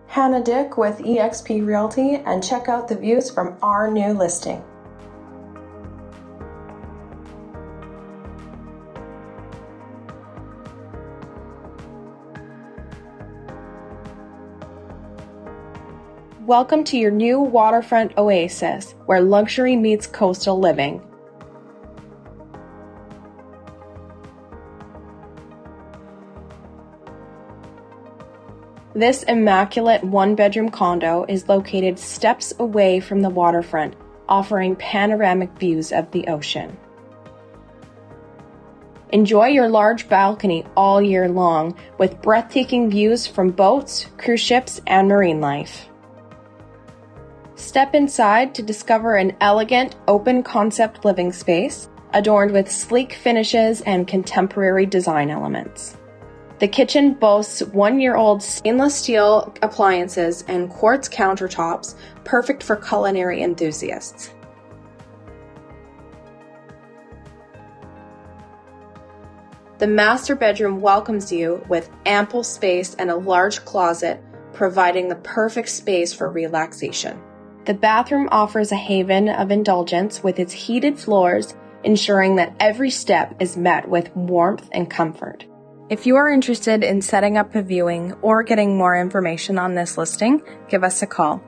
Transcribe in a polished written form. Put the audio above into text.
Hannah Dick with eXp Realty, and check out the views from our new listing. Welcome to your new waterfront oasis, where luxury meets coastal living. This immaculate one-bedroom condo is located steps away from the waterfront, offering panoramic views of the ocean. Enjoy your large balcony all year long, with breathtaking views from boats, cruise ships, and marine life. Step inside to discover an elegant, open-concept living space, adorned with sleek finishes and contemporary design elements. The kitchen boasts 1-year-old stainless steel appliances and quartz countertops, perfect for culinary enthusiasts. The master bedroom welcomes you with ample space and a large closet, providing the perfect space for relaxation. The bathroom offers a haven of indulgence with its heated floors, ensuring that every step is met with warmth and comfort. If you are interested in setting up a viewing or getting more information on this listing, give us a call.